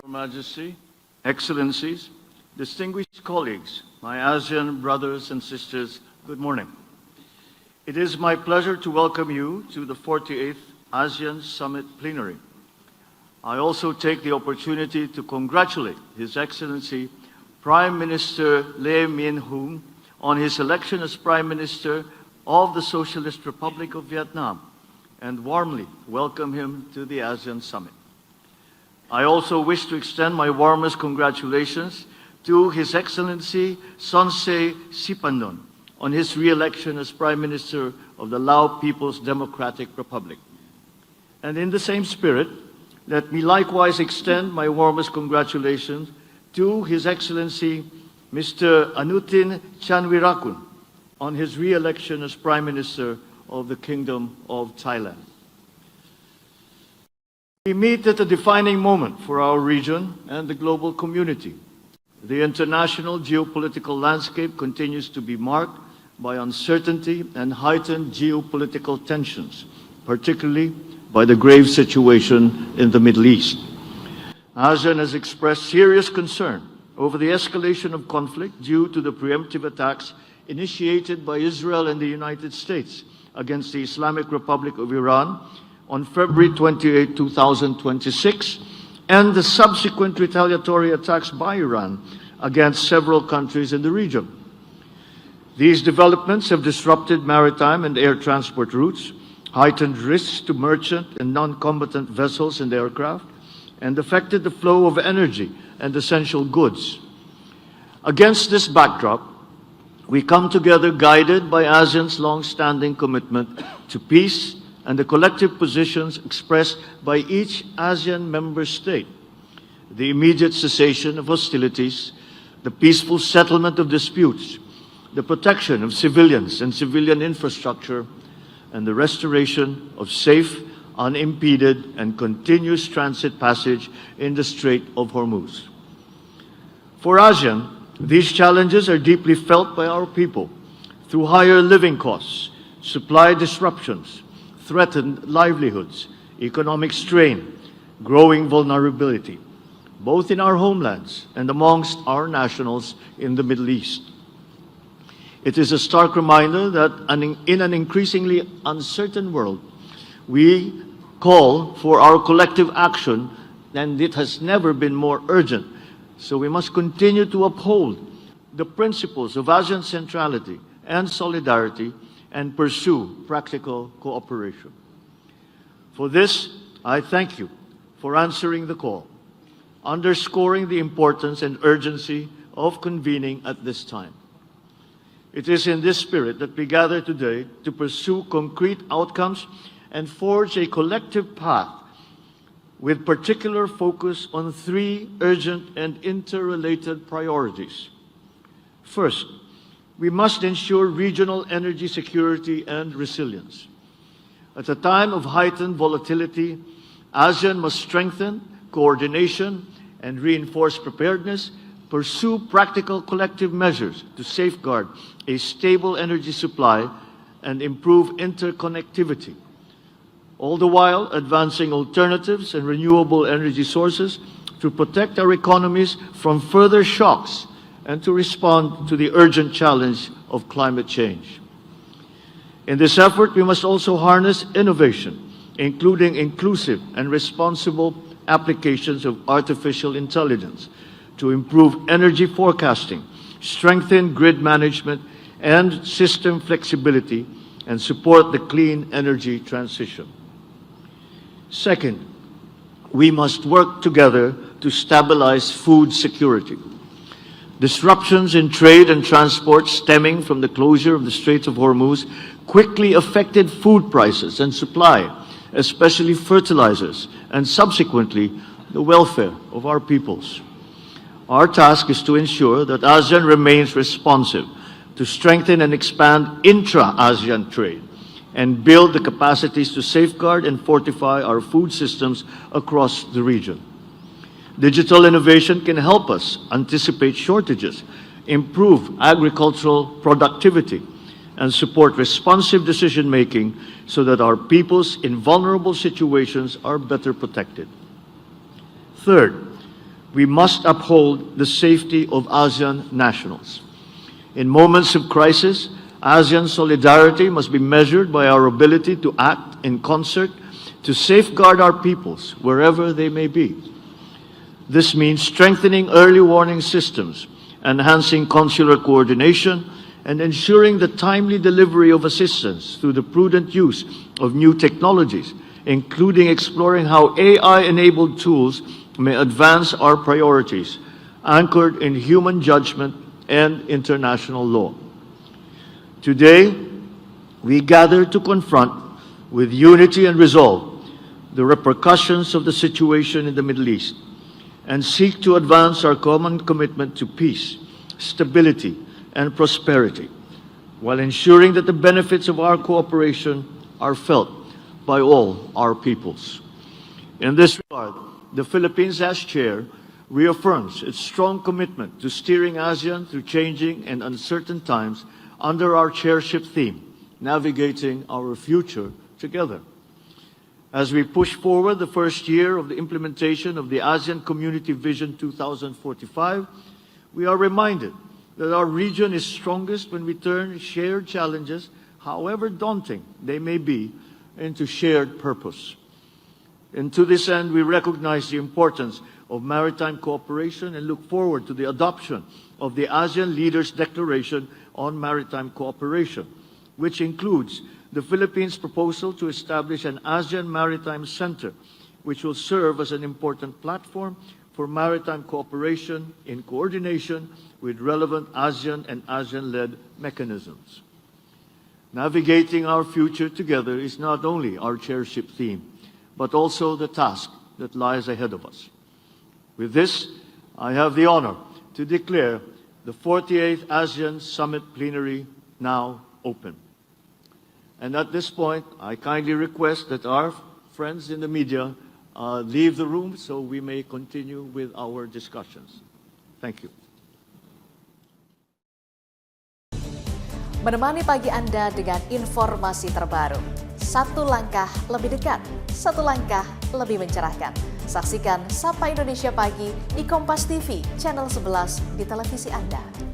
Your Majesty, Excellencies, distinguished colleagues, my ASEAN brothers and sisters, good morning. It is my pleasure to welcome you to the 48th ASEAN Summit Plenary. I also take the opportunity to congratulate His Excellency Prime Minister Lee Min-hoon on his election as Prime Minister of the Socialist Republic of Vietnam and warmly welcome him to the ASEAN Summit. I also wish to extend my warmest congratulations to His Excellency Sonsei Siphandone on his re-election as Prime Minister of the Lao People's Democratic Republic. And in the same spirit, let me likewise extend my warmest congratulations to His Excellency Mr. Anutin Chanvirakul on his re-election as Prime Minister of the Kingdom of Thailand. We meet at a defining moment for our region and the global community. The international geopolitical landscape continues to be marked by uncertainty and heightened geopolitical tensions, particularly by the grave situation in the Middle East. ASEAN has expressed serious concern over the escalation of conflict due to the preemptive attacks initiated by Israel and the United States against the Islamic Republic of Iran on February 28, 2026, and the subsequent retaliatory attacks by Iran against several countries in the region. These developments have disrupted maritime and air transport routes, heightened risks to merchant and non-combatant vessels and aircraft, and affected the flow of energy and essential goods. Against this backdrop, we come together guided by ASEAN's long-standing commitment to peace and the collective positions expressed by each ASEAN member state: the immediate cessation of hostilities, the peaceful settlement of disputes, the protection of civilians and civilian infrastructure, and the restoration of safe, unimpeded, and continuous transit passage in the Strait of Hormuz. For ASEAN, these challenges are deeply felt by our people through higher living costs, supply disruptions, threatened livelihoods, economic strain, growing vulnerability, both in our homelands and amongst our nationals in the Middle East. It is a stark reminder that in an increasingly uncertain world, we call for our collective action, and it has never been more urgent. So we must continue to uphold the principles of ASEAN centrality and solidarity and pursue practical cooperation. For this, I thank you for answering the call, underscoring the importance and urgency of convening at this time. It is in this spirit that we gather today to pursue concrete outcomes and forge a collective path with particular focus on three urgent and interrelated priorities. First, we must ensure regional energy security and resilience. At a time of heightened volatility, ASEAN must strengthen coordination and reinforce preparedness, pursue practical collective measures to safeguard a stable energy supply and improve interconnectivity, all the while advancing alternatives and renewable energy sources to protect our economies from further shocks and to respond to the urgent challenge of climate change. In this effort, we must also harness innovation, including inclusive and responsible applications of artificial intelligence to improve energy forecasting, strengthen grid management and system flexibility, and support the clean energy transition. Second, we must work together to stabilize food security. Disruptions in trade and transport stemming from the closure of the Strait of Hormuz quickly affected food prices and supply, especially fertilizers, and subsequently the welfare of our peoples. Our task is to ensure that ASEAN remains responsive to strengthen and expand intra-ASEAN trade and build the capacities to safeguard and fortify our food systems across the region. Digital innovation can help us anticipate shortages, improve agricultural productivity, and support responsive decision-making so that our peoples in vulnerable situations are better protected. Third, we must uphold the safety of ASEAN nationals. In moments of crisis, ASEAN solidarity must be measured by our ability to act in concert to safeguard our peoples wherever they may be. This means strengthening early warning systems, enhancing consular coordination, and ensuring the timely delivery of assistance through the prudent use of new technologies, including exploring how AI-enabled tools may advance our priorities, anchored in human judgment and international law. Today, we gather to confront, with unity and resolve, the repercussions of the situation in the Middle East, and seek to advance our common commitment to peace, stability, and prosperity, while ensuring that the benefits of our cooperation are felt by all our peoples. In this regard, the Philippines as chair reaffirms its strong commitment to steering ASEAN through changing and uncertain times under our chairship theme, Navigating Our Future Together. As we push forward the first year of the implementation of the ASEAN Community Vision 2045, we are reminded that our region is strongest when we turn shared challenges, however daunting they may be, into shared purpose. And to this end, we recognize the importance of maritime cooperation and look forward to the adoption of the ASEAN Leaders' Declaration on Maritime Cooperation, which includes the Philippines' proposal to establish an ASEAN Maritim Center, which will serve as an important platform for maritime cooperation in coordination with relevant ASEAN and ASEAN-led mechanisms. Navigating our future together is not only our chairship theme, but also the task that lies ahead of us. With this, I have the honor to declare the 48th ASEAN Summit Plenary now open. And at this point, I kindly request that our friends in the media leave the room so we may continue with our discussions. Thank you. Menemani pagi Anda dengan informasi terbaru. Satu langkah lebih dekat, satu langkah lebih mencerahkan. Saksikan Sapa Indonesia Pagi di Kompas TV, channel 11 di televisi Anda.